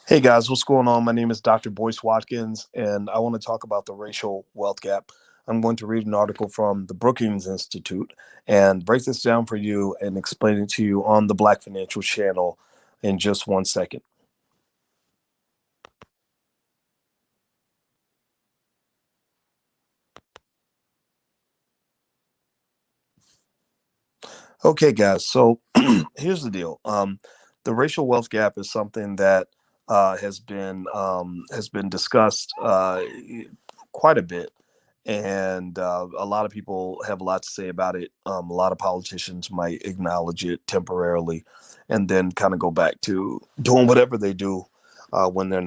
Hey guys, what's going on? My name is Dr. Boyce Watkins, and I want to talk about the racial wealth gap. I'm going to read an article from the Brookings Institute and break this down for you and explain it to you on the Black Financial Channel in just 1 second. Okay, guys. So here's the deal. The racial wealth gap is something that has been discussed quite a bit, and a lot of people have a lot to say about it. A lot of politicians might acknowledge it temporarily, and then kind of go back to doing whatever they do when they're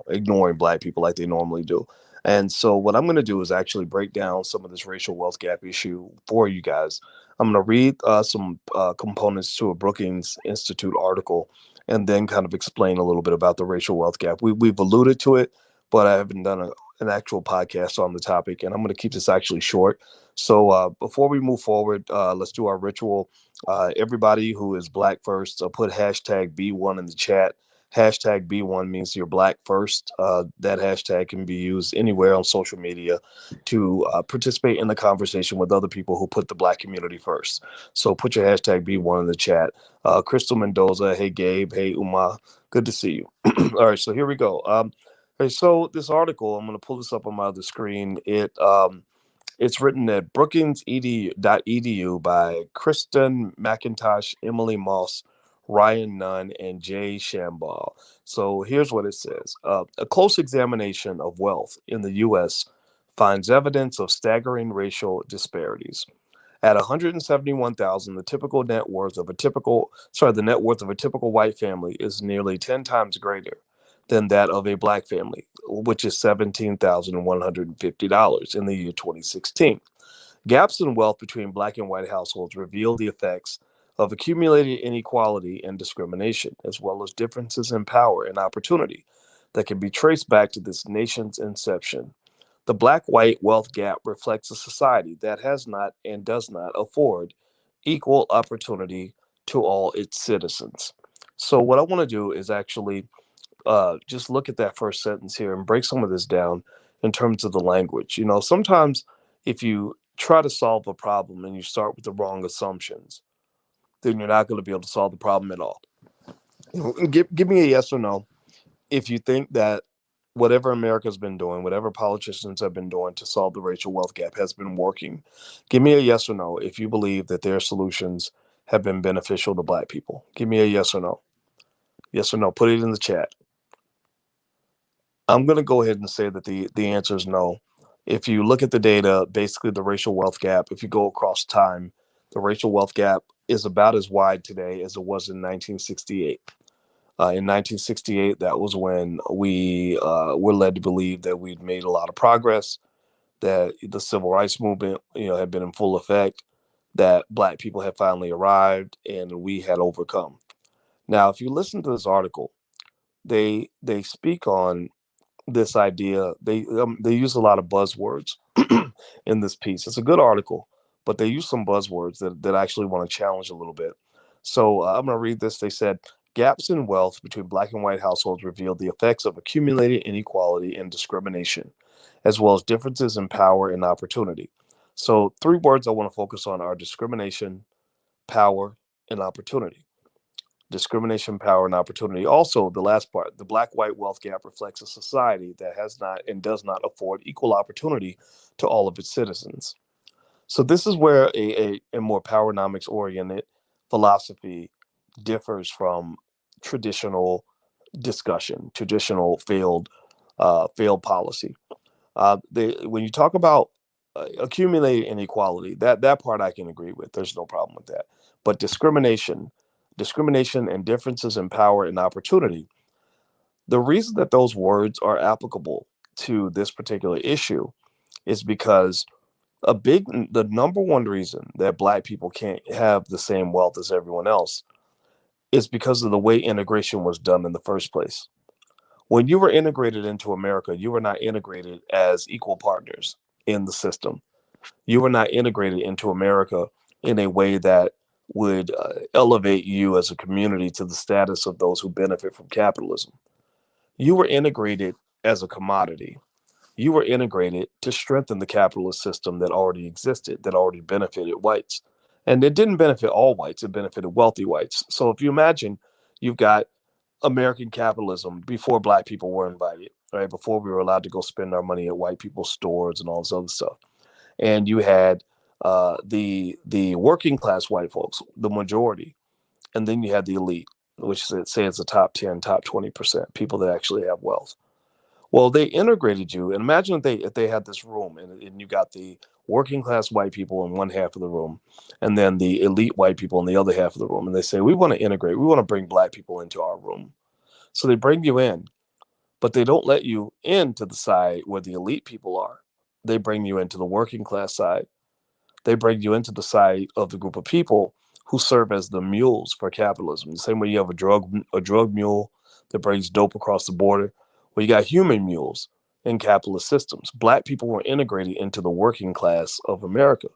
ignoring Black people like they normally do. And so, what I'm going to do is actually break down some of this racial wealth gap issue for you guys. I'm going to read some components to a Brookings Institute article and then kind of explain a little bit about the racial wealth gap. We've alluded to it, but I haven't done an actual podcast on the topic, and I'm going to keep this actually short. So before we move forward, let's do our ritual. Everybody who is Black first, put hashtag B1 in the chat. Hashtag B1 means you're Black first. That hashtag can be used anywhere on social media to participate in the conversation with other people who put the Black community first. So put your hashtag B1 in the chat. Crystal Mendoza, hey Gabe, hey Uma, good to see you. All right, so here we go. Okay, so this article, I'm going to pull this up on my other screen. It's written at brookings.edu by Kristen McIntosh, Emily Moss, Ryan Nunn, and Jay Shambaugh. So here's what it says. A close examination of wealth in the U.S. finds evidence of staggering racial disparities. At 171,000, the net worth of a typical white family is nearly 10 times greater than that of a Black family, which is $17,150 in the year 2016. Gaps in wealth between Black and white households reveal the effects of accumulated inequality and discrimination, as well as differences in power and opportunity that can be traced back to this nation's inception. The Black white wealth gap reflects a society that has not and does not afford equal opportunity to all its citizens. So, what I want to do is actually just look at that first sentence here and break some of this down in terms of the language. Sometimes if you try to solve a problem and you start with the wrong assumptions, then you're not going to be able to solve the problem at all. Give me a yes or no if you think that whatever America's been doing, whatever politicians have been doing to solve the racial wealth gap has been working. Give me a yes or no if you believe that their solutions have been beneficial to Black people. Give me a yes or no. Yes or no. Put it in the chat. I'm going to go ahead and say that the answer is no. If you look at the data, basically the racial wealth gap, if you go across time, the racial wealth gap is about as wide today as it was in 1968. In 1968, that was when we were led to believe that we'd made a lot of progress, that the civil rights movement, had been in full effect, that Black people had finally arrived, and we had overcome. Now, if you listen to this article, they speak on this idea. They use a lot of buzzwords in this piece. It's a good article, but they use some buzzwords that I actually want to challenge a little bit. So I'm going to read this. They said gaps in wealth between Black and white households revealed the effects of accumulated inequality and discrimination, as well as differences in power and opportunity. So three words I want to focus on are discrimination, power, and opportunity. Discrimination, power, and opportunity. Also, the last part, the Black white wealth gap reflects a society that has not and does not afford equal opportunity to all of its citizens. So, this is where a more powernomics oriented philosophy differs from traditional discussion, traditional failed policy. When you talk about accumulated inequality, that part I can agree with. There's no problem with that. But discrimination and differences in power and opportunity, the reason that those words are applicable to this particular issue is because the number one reason that Black people can't have the same wealth as everyone else is because of the way integration was done in the first place. When you were integrated into America, you were not integrated as equal partners in the system. You were not integrated into America in a way that would elevate you as a community to the status of those who benefit from capitalism. You were integrated as a commodity. You were integrated to strengthen the capitalist system that already existed, that already benefited whites. And it didn't benefit all whites, it benefited wealthy whites. So if you imagine you've got American capitalism before black people were invited, right? Before we were allowed to go spend our money at white people's stores and all this other stuff. And you had the working class white folks, the majority, and then you had the elite, which say it's the top 10, top 20% people that actually have wealth. Well, they integrated you, and imagine if they had this room, and you got the working class white people in one half of the room, and then the elite white people in the other half of the room, and they say we want to integrate, we want to bring black people into our room. So they bring you in, but they don't let you into the side where the elite people are. They bring you into the working class side. They bring you into the side of the group of people who serve as the mules for capitalism. The same way you have a drug mule that brings dope across the border. Well, you got human mules in capitalist systems. Black people were integrated into the working class of America.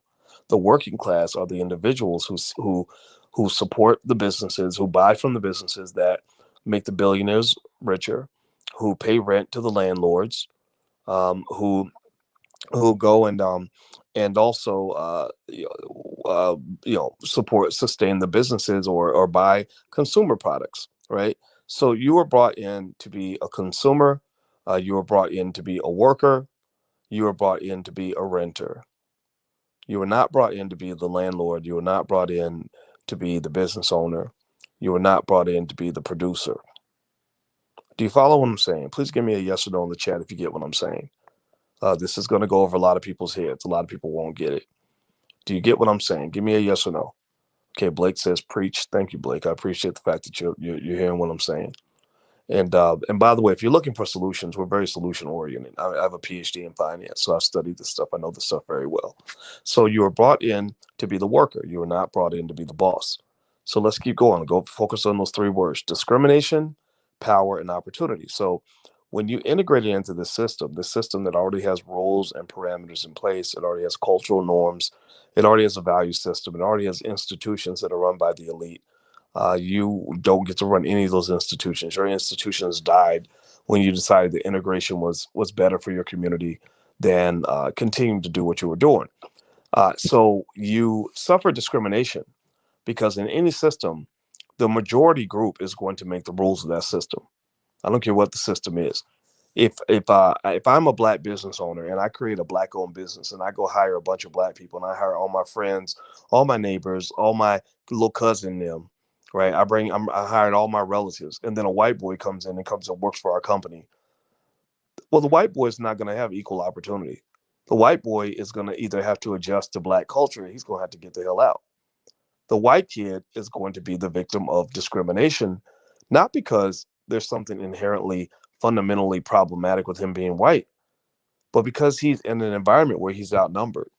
The working class are the individuals who support the businesses, who buy from the businesses that make the billionaires richer, who pay rent to the landlords, who go and also support sustain the businesses or buy consumer products, right? So you were brought in to be a consumer, you were brought in to be a worker, you were brought in to be a renter. You were not brought in to be the landlord, you were not brought in to be the business owner, you were not brought in to be the producer. Do you follow what I'm saying? Please give me a yes or no in the chat if you get what I'm saying. This is going to go over a lot of people's heads. A lot of people won't get it. Do you get what I'm saying? Give me a yes or no. Okay, Blake says preach. Thank you, Blake. I appreciate the fact that you're hearing what I'm saying. And by the way, if you're looking for solutions, we're very solution oriented. I have a PhD in finance, so I've studied this stuff. I know this stuff very well. So you were brought in to be the worker. You were not brought in to be the boss. So let's keep going. Go focus on those three words: discrimination, power, and opportunity. So when you integrate it into the system that already has rules and parameters in place, it already has cultural norms, it already has a value system, it already has institutions that are run by the elite. You don't get to run any of those institutions. Your institutions died when you decided that integration was better for your community than continuing to do what you were doing. So you suffer discrimination because in any system, the majority group is going to make the rules of that system. I don't care what the system is. If I'm a black business owner and I create a black owned business and I go hire a bunch of black people and I hire all my friends, all my neighbors, all my little cousin them, right? I hired all my relatives, and then a white boy comes in and comes and works for our company. Well, the white boy is not going to have equal opportunity. The white boy is going to either have to adjust to black culture, he's going to have to get the hell out. The white kid is going to be the victim of discrimination, not because there's something inherently fundamentally problematic with him being white, but because he's in an environment where he's outnumbered.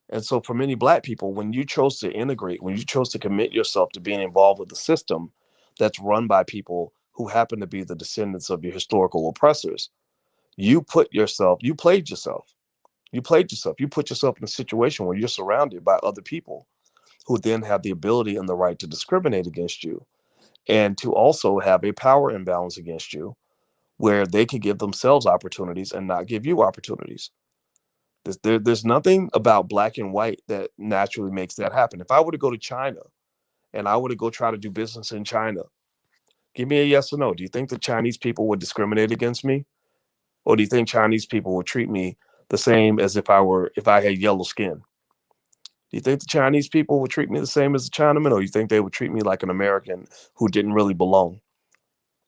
And so, for many black people, when you chose to integrate, when you chose to commit yourself to being involved with the system that's run by people who happen to be the descendants of your historical oppressors, you played yourself. You played yourself. You put yourself in a situation where you're surrounded by other people who then have the ability and the right to discriminate against you and to also have a power imbalance against you where they could give themselves opportunities and not give you opportunities. There's nothing about black and white that naturally makes that happen. If I were to go to China and I were to go try to do business in China, give me a yes or no. Do you think the Chinese people would discriminate against me? Or do you think Chinese people would treat me the same as if I had yellow skin? Do you think the Chinese people would treat me the same as a Chinaman, or you think they would treat me like an American who didn't really belong?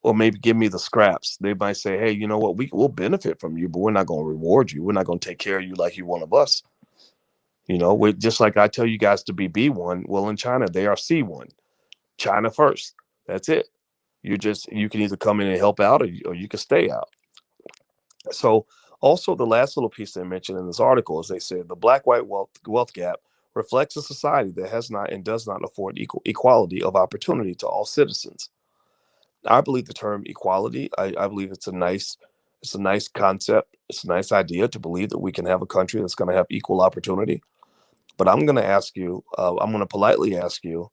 Or maybe give me the scraps. They might say, hey, you know what? We'll benefit from you, but we're not going to reward you. We're not going to take care of you like you're one of us. Just like I tell you guys to be B1. Well, in China, they are C1. China first. That's it. You can either come in and help out or you can stay out. So also the last little piece they mentioned in this article is they said the black white wealth gap reflects a society that has not and does not afford equality of opportunity to all citizens. I believe the term equality, I believe it's a nice concept. It's a nice idea to believe that we can have a country that's going to have equal opportunity. But I'm going to ask you, I'm going to politely ask you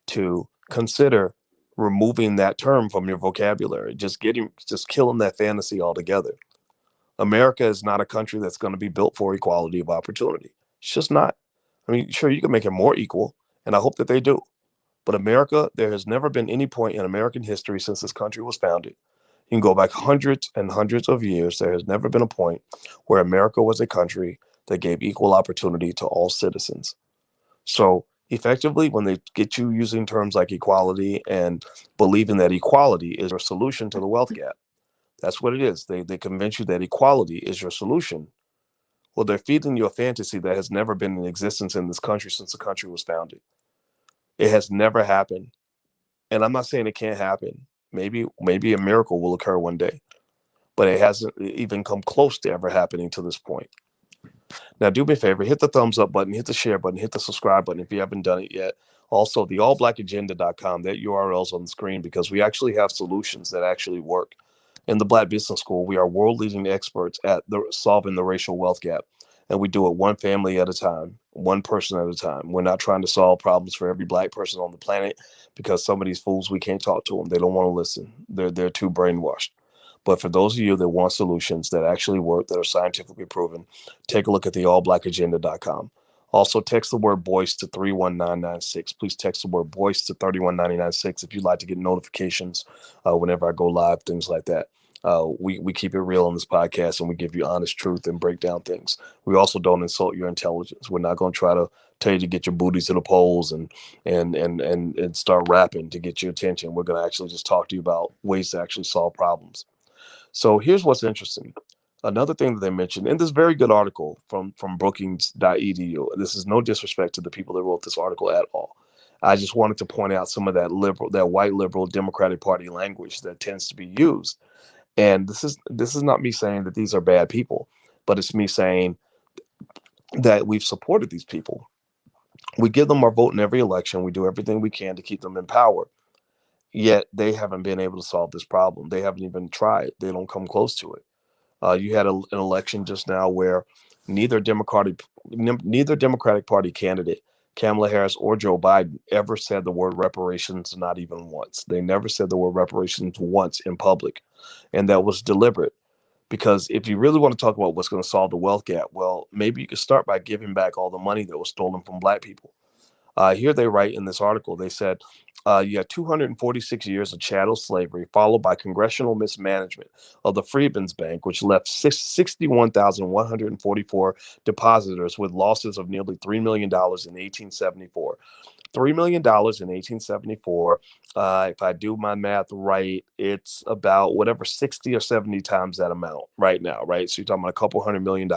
to consider removing that term from your vocabulary, just killing that fantasy altogether. America is not a country that's going to be built for equality of opportunity. It's just not. I mean, sure, you can make it more equal, and I hope that they do. But America, there has never been any point in American history since this country was founded. You can go back hundreds and hundreds of years. There has never been a point where America was a country that gave equal opportunity to all citizens. So effectively, when they get you using terms like equality and believing that equality is your solution to the wealth gap, that's what it is. They convince you that equality is your solution. Well, they're feeding you a fantasy that has never been in existence in this country since the country was founded. It has never happened. And I'm not saying it can't happen. Maybe a miracle will occur one day, but it hasn't even come close to ever happening to this point. Now, do me a favor, hit the thumbs up button, hit the share button, hit the subscribe button if you haven't done it yet. Also, the allblackagenda.com, that URL is on the screen because we actually have solutions that actually work. In the Black Business School, we are world leading experts at solving the racial wealth gap. And we do it one family at a time, one person at a time. We're not trying to solve problems for every Black person on the planet because some of these fools, we can't talk to them. They don't want to listen. They're too brainwashed. But for those of you that want solutions that actually work, that are scientifically proven, take a look at the allblackagenda.com. Also, text the word BOYCE to 31996. Please text the word BOYCE to 31996 if you'd like to get notifications whenever I go live, things like that. We keep it real on this podcast, and we give you honest truth and break down things. We also don't insult your intelligence. We're not going to try to tell you to get your booty to the polls and start rapping to get your attention. We're going to actually just talk to you about ways to actually solve problems. So here's what's interesting. Another thing that they mentioned in this very good article from Brookings.edu. This is no disrespect to the people that wrote this article at all. I just wanted to point out some of that white liberal Democratic Party language that tends to be used. And this is not me saying that these are bad people, but it's me saying that we've supported these people. We give them our vote in every election. We do everything we can to keep them in power. Yet they haven't been able to solve this problem. They haven't even tried. They don't come close to it. You had an election just now where neither Democratic Party candidate, Kamala Harris or Joe Biden, ever said the word reparations, not even once. They never said the word reparations once in public, and that was deliberate. Because if you really want to talk about what's going to solve the wealth gap, well, maybe you could start by giving back all the money that was stolen from Black people. Here they write in this article, they said, you had 246 years of chattel slavery, followed by congressional mismanagement of the Freedmen's Bank, which left 61,144 depositors with losses of nearly $3 million in 1874. $3 million in 1874. If I do my math right, it's about whatever 60 or 70 times that amount right now, right? So you're talking about a couple $100 million,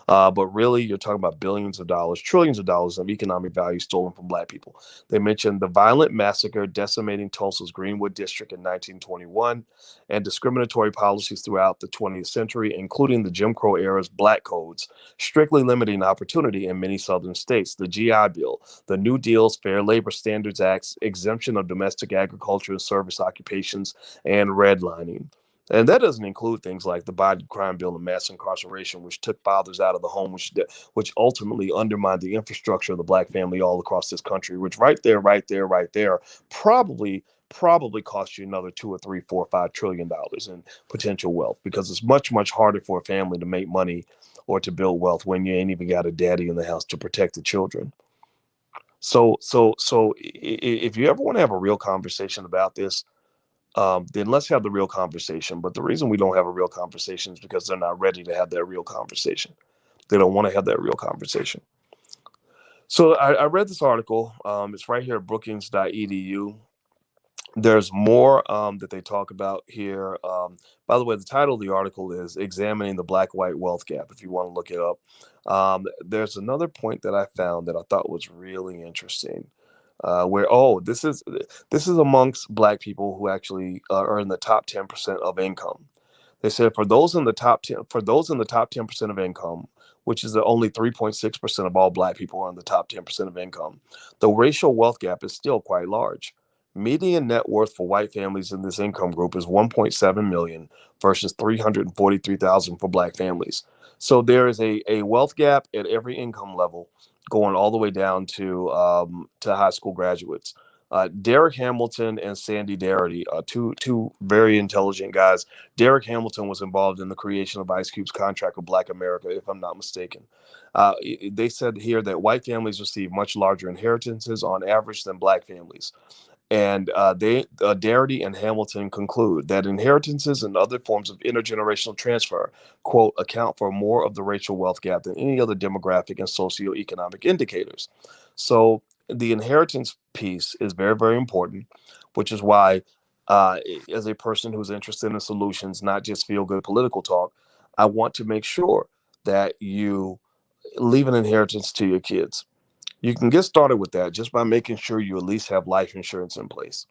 but really you're talking about billions of dollars, trillions of dollars of economic value stolen from Black people. They mentioned the violent massacre decimating Tulsa's Greenwood district in 1921 and discriminatory policies throughout the 20th century, including the Jim Crow era's Black codes, strictly limiting opportunity in many southern states, the GI Bill, the New Deal's Fair Labor Standards Act's exemption of domestic agriculture and service occupations, and redlining. And that doesn't include things like the Biden crime bill and mass incarceration, which took fathers out of the home, which ultimately undermined the infrastructure of the Black family all across this country, which right there, probably cost you another 2 or 3, 4, 5 trillion dollars in potential wealth, because it's much harder for a family to make money or to build wealth when you ain't even got a daddy in the house to protect the children. So if you ever want to have a real conversation about this, then let's have the real conversation. But the reason we don't have a real conversation is because they're not ready to have that real conversation. They don't want to have that real conversation. So I read this article. It's right here at Brookings.edu. There's more that they talk about here. By the way, the title of the article is Examining the Black-White Wealth Gap, if you want to look it up. There's another point that I found that I thought was really interesting. Where this is amongst Black people who actually are in the top 10% of income. They said for those in the top 10% of income, which is the only 3.6% of all Black people are in the top 10% of income, the racial wealth gap is still quite large. Median net worth for white families in this income group is 1.7 million versus 343,000 for Black families. So there is a wealth gap at every income level, going all the way down to high school graduates. Derek Hamilton and Sandy Darity, two very intelligent guys. Derek Hamilton was involved in the creation of Ice Cube's contract with Black America, if I'm not mistaken. They said here that white families receive much larger inheritances on average than black families. And Darity and Hamilton conclude that inheritances and other forms of intergenerational transfer, quote, account for more of the racial wealth gap than any other demographic and socioeconomic indicators. So the inheritance piece is very, very important, which is why, as a person who's interested in solutions, not just feel good political talk, I want to make sure that you leave an inheritance to your kids. You can get started with that just by making sure you at least have life insurance in place.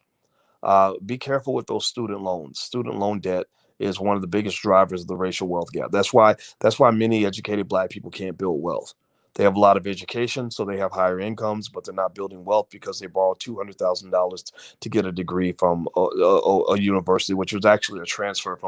Be careful with those student loans. Student loan debt is one of the biggest drivers of the racial wealth gap. That's why many educated black people can't build wealth. They have a lot of education, so they have higher incomes, but they're not building wealth because they borrowed $200,000 to get a degree from a university, which was actually a transfer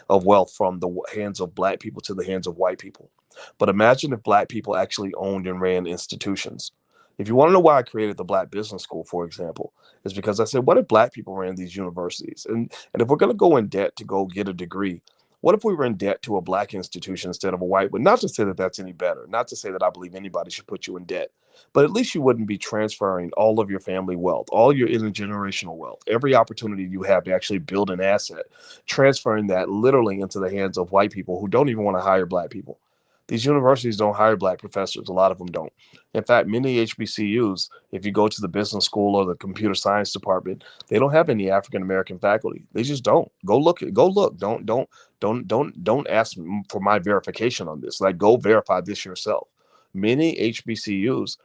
of wealth from the hands of black people to the hands of white people. But imagine if black people actually owned and ran institutions. If you want to know why I created the Black Business School, for example, is because I said, what if black people ran these universities? And if we're going to go in debt to go get a degree, what if we were in debt to a black institution instead of a white one? Not to say that that's any better, not to say that I believe anybody should put you in debt, but at least you wouldn't be transferring all of your family wealth, all your intergenerational wealth, every opportunity you have to actually build an asset, transferring that literally into the hands of white people who don't even want to hire black people. These universities don't hire black professors. A lot of them don't. In fact, many HBCUs, if you go to the business school or the computer science department, they don't have any African American faculty. They just don't. Go look it. Go look. Don't ask for my verification on this. Like, go verify this yourself. Many HBCUs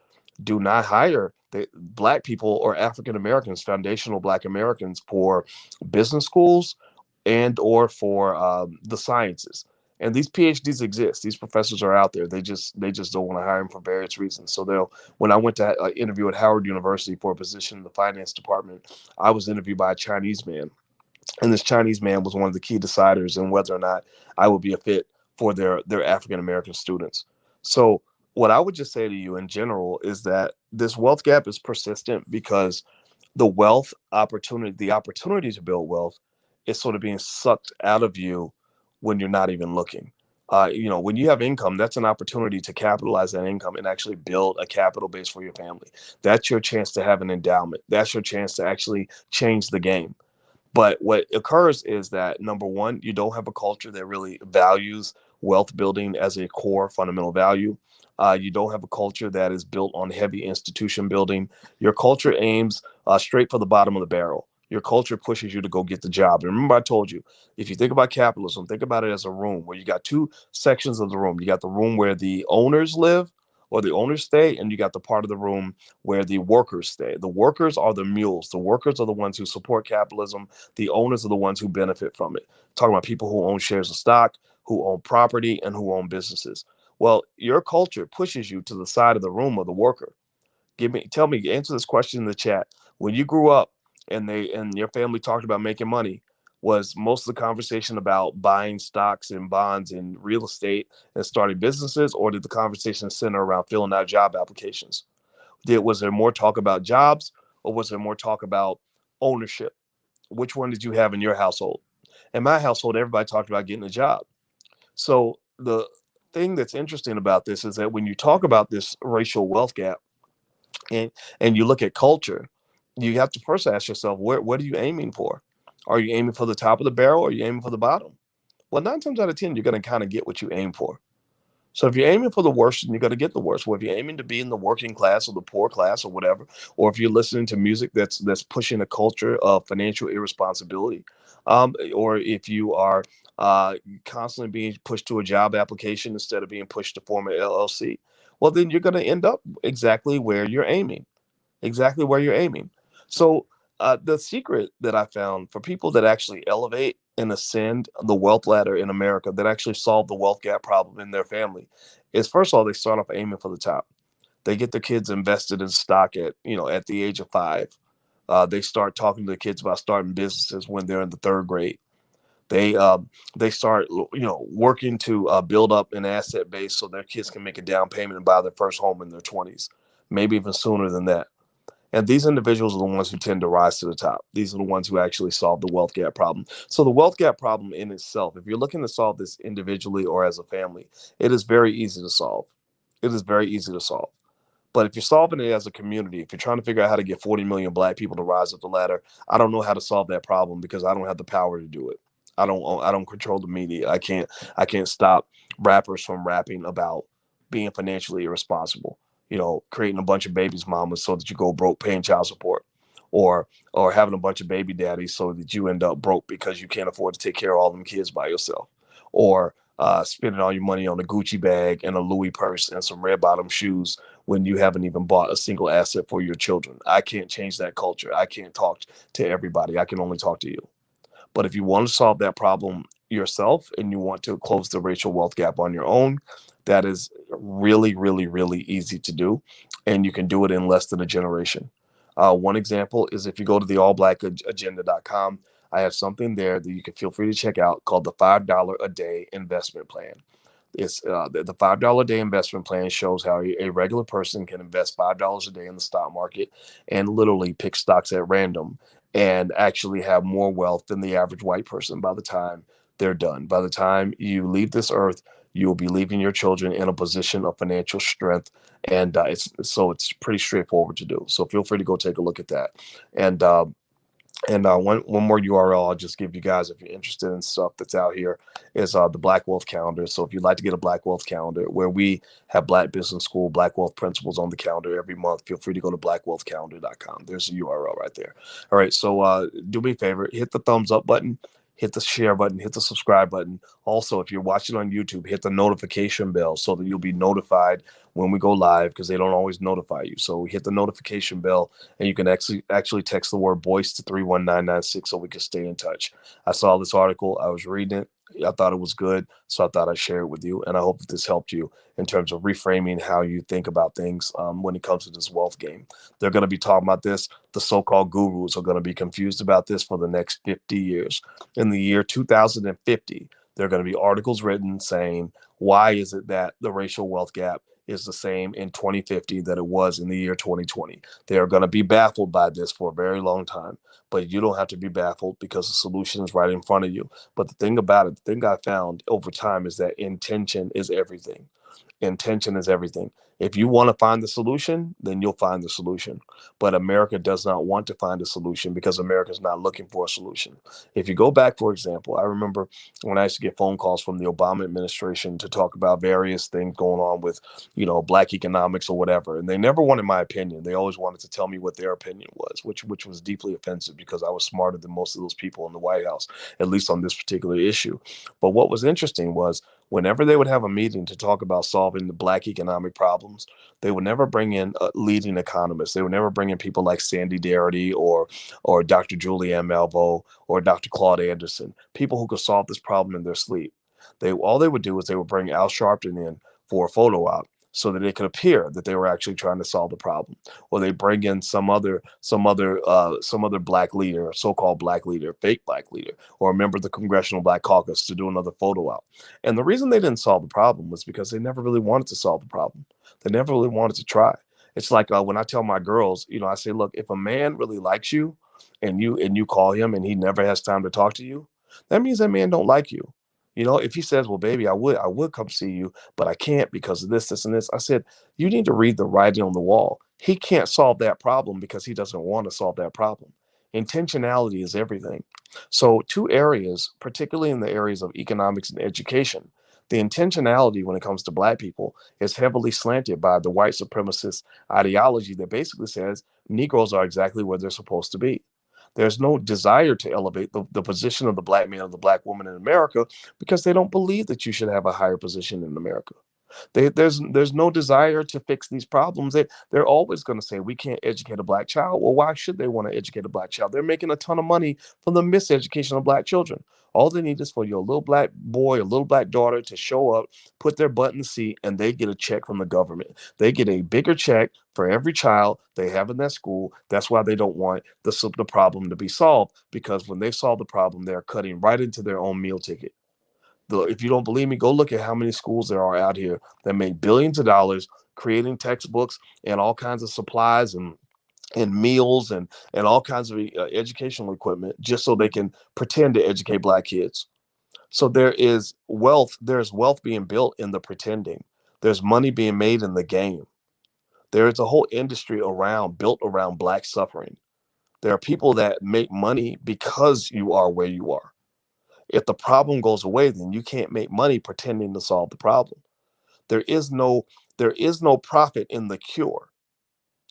do not hire the black people or African Americans, foundational black Americans, for business schools and or for the sciences. And these PhDs exist. These professors are out there. They just don't want to hire them for various reasons. So they'll. When I went to interview at Howard University for a position in the finance department, I was interviewed by a Chinese man, and this Chinese man was one of the key deciders in whether or not I would be a fit for their African American students. So what I would just say to you in general is that this wealth gap is persistent because the opportunity to build wealth is sort of being sucked out of you when you're not even looking. When you have income, that's an opportunity to capitalize that income and actually build a capital base for your family. That's your chance to have an endowment. That's your chance to actually change the game. But what occurs is that, number one, you don't have a culture that really values wealth building as a core fundamental value. You don't have a culture that is built on heavy institution building. Your culture aims straight for the bottom of the barrel. Your culture pushes you to go get the job. And remember, I told you, if you think about capitalism, think about it as a room where you got two sections of the room. You got the room where the owners live or the owners stay, and you got the part of the room where the workers stay. The workers are the mules. The workers are the ones who support capitalism. The owners are the ones who benefit from it. Talking about people who own shares of stock, who own property, and who own businesses. Well, your culture pushes you to the side of the room of the worker. Tell me, answer this question in the chat. When you grew up and your family talked about making money, was most of the conversation about buying stocks and bonds and real estate and starting businesses, or did the conversation center around filling out job applications? Was there more talk about jobs, or was there more talk about ownership? Which one did you have in your household? In my household, everybody talked about getting a job. So the thing that's interesting about this is that when you talk about this racial wealth gap and you look at culture, you have to first ask yourself, what are you aiming for? Are you aiming for the top of the barrel, or are you aiming for the bottom? Well, 9 times out of 10, you're going to kind of get what you aim for. So if you're aiming for the worst, then you're going to get the worst. Well, if you're aiming to be in the working class or the poor class or whatever, or if you're listening to music that's pushing a culture of financial irresponsibility, or if you are constantly being pushed to a job application instead of being pushed to form an LLC, well, then you're going to end up exactly where you're aiming, exactly where you're aiming. So the secret that I found for people that actually elevate and ascend the wealth ladder in America, that actually solve the wealth gap problem in their family, is first of all, they start off aiming for the top. They get their kids invested in stock at the age of 5. They start talking to the kids about starting businesses when they're in the 3rd grade. They start working to build up an asset base so their kids can make a down payment and buy their first home in their 20s, maybe even sooner than that. And these individuals are the ones who tend to rise to the top. These are the ones who actually solve the wealth gap problem. So the wealth gap problem in itself, if you're looking to solve this individually or as a family, it is very easy to solve. It is very easy to solve. But if you're solving it as a community, if you're trying to figure out how to get 40 million black people to rise up the ladder, I don't know how to solve that problem because I don't have the power to do it. I don't control the media. I can't stop rappers from rapping about being financially irresponsible. Creating a bunch of babies mamas so that you go broke paying child support, or having a bunch of baby daddies so that you end up broke because you can't afford to take care of all them kids by yourself, or spending all your money on a Gucci bag and a Louis purse and some red bottom shoes when you haven't even bought a single asset for your children. I can't change that culture. I can't talk to everybody. I can only talk to you. But if you want to solve that problem yourself and you want to close the racial wealth gap on your own, that is really, really, really easy to do. And you can do it in less than a generation. One example is if you go to the allblackagenda.com, I have something there that you can feel free to check out called the $5 a day investment plan. It's the $5 a day investment plan shows how a regular person can invest $5 a day in the stock market and literally pick stocks at random and actually have more wealth than the average white person by the time they're done. By the time you leave this earth, you will be leaving your children in a position of financial strength, and it's pretty straightforward to do. So feel free to go take a look at that. And one more URL I'll just give you guys if you're interested in stuff that's out here is the Black Wealth Calendar. So if you'd like to get a Black Wealth Calendar where we have Black Business School, Black Wealth Principles on the calendar every month, feel free to go to blackwealthcalendar.com. There's a URL right there. All right, so do me a favor, hit the thumbs up button, hit the share button, hit the subscribe button. Also, if you're watching on YouTube, hit the notification bell so that you'll be notified when we go live because they don't always notify you. So hit the notification bell and you can actually text the word "boys" to 31996 so we can stay in touch. I saw this article, I was reading it, I thought it was good, so I thought I'd share it with you, and I hope that this helped you in terms of reframing how you think about things when it comes to this wealth game. They're going to be talking about this. The so-called gurus are going to be confused about this for the next 50 years. In the year 2050, there are going to be articles written saying, why is it that the racial wealth gap is the same in 2050 that it was in the year 2020? They are going to be baffled by this for a very long time, but you don't have to be baffled because the solution is right in front of you. But the thing about it, the thing I found over time is that intention is everything. Intention is everything. If you want to find the solution, then you'll find the solution. But America does not want to find a solution because America is not looking for a solution. If you go back, for example, I remember when I used to get phone calls from the Obama administration to talk about various things going on with, black economics or whatever, and they never wanted my opinion. They always wanted to tell me what their opinion was, which was deeply offensive because I was smarter than most of those people in the White House, at least on this particular issue. But what was interesting was whenever they would have a meeting to talk about solving the black economic problems, they would never bring in leading economists. They would never bring in people like Sandy Darity or Dr. Julianne Malveaux or Dr. Claude Anderson, people who could solve this problem in their sleep. All they would do is they would bring Al Sharpton in for a photo op so that it could appear that they were actually trying to solve the problem, or they bring in some other black leader, so-called black leader, fake black leader, or a member of the Congressional Black Caucus to do another photo op. And the reason they didn't solve the problem was because they never really wanted to solve the problem. They never really wanted to try. It's like when I tell my girls, I say, look, if a man really likes you, and you call him and he never has time to talk to you, that means that man don't like you. If he says, well, baby, I would come see you, but I can't because of this, and this. I said, you need to read the writing on the wall. He can't solve that problem because he doesn't want to solve that problem. Intentionality is everything. So, two areas, particularly in the areas of economics and education, the intentionality when it comes to black people is heavily slanted by the white supremacist ideology that basically says Negroes are exactly where they're supposed to be. There's no desire to elevate the position of the black man or the black woman in America because they don't believe that you should have a higher position in America. There's no desire to fix these problems. They're always going to say we can't educate a black child. Well, why should they want to educate a black child? They're making a ton of money from the miseducation of black children. All they need is for your little black boy or little black daughter to show up, put their butt in the seat, and they get a check from the government. They get a bigger check for every child they have in that school. That's why they don't want the problem to be solved, because when they solve the problem, they're cutting right into their own meal ticket. If you don't believe me, go look at how many schools there are out here that make billions of dollars creating textbooks and all kinds of supplies and meals and all kinds of educational equipment just so they can pretend to educate black kids. So there's wealth being built in the pretending. There's money being made in the game. There is a whole industry built around black suffering. There are people that make money because you are where you are. If the problem goes away, then you can't make money pretending to solve the problem. There is no there is no profit in the cure.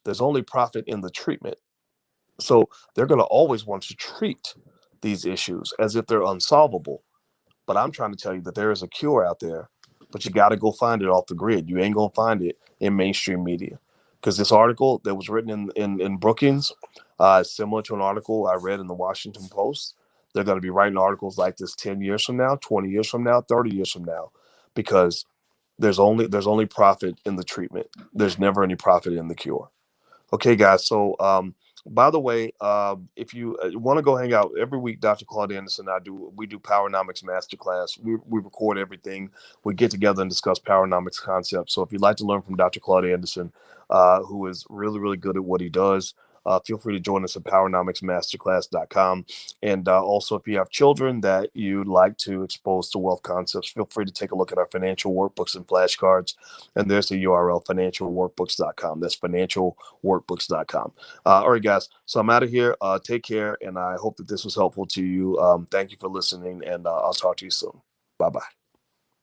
There's only profit in the treatment. So they're going to always want to treat these issues as if they're unsolvable. But I'm trying to tell you that there is a cure out there, but you got to go find it off the grid. You ain't going to find it in mainstream media. Because this article that was written in Brookings is similar to an article I read in the Washington Post. They're going to be writing articles like this 10 years from now, 20 years from now, 30 years from now, because there's only profit in the treatment. There's never any profit in the cure. Okay, guys. So, by the way, if you want to go hang out every week, Dr. Claude Anderson and I we do Powernomics Masterclass. We record everything. We get together and discuss Powernomics concepts. So if you'd like to learn from Dr. Claude Anderson, who is really, really good at what he does, feel free to join us at powernomicsmasterclass.com. And also, if you have children that you'd like to expose to wealth concepts, feel free to take a look at our financial workbooks and flashcards. And there's the URL, financialworkbooks.com. That's financialworkbooks.com. All right, guys. So I'm out of here. Take care. And I hope that this was helpful to you. Thank you for listening. And I'll talk to you soon. Bye bye.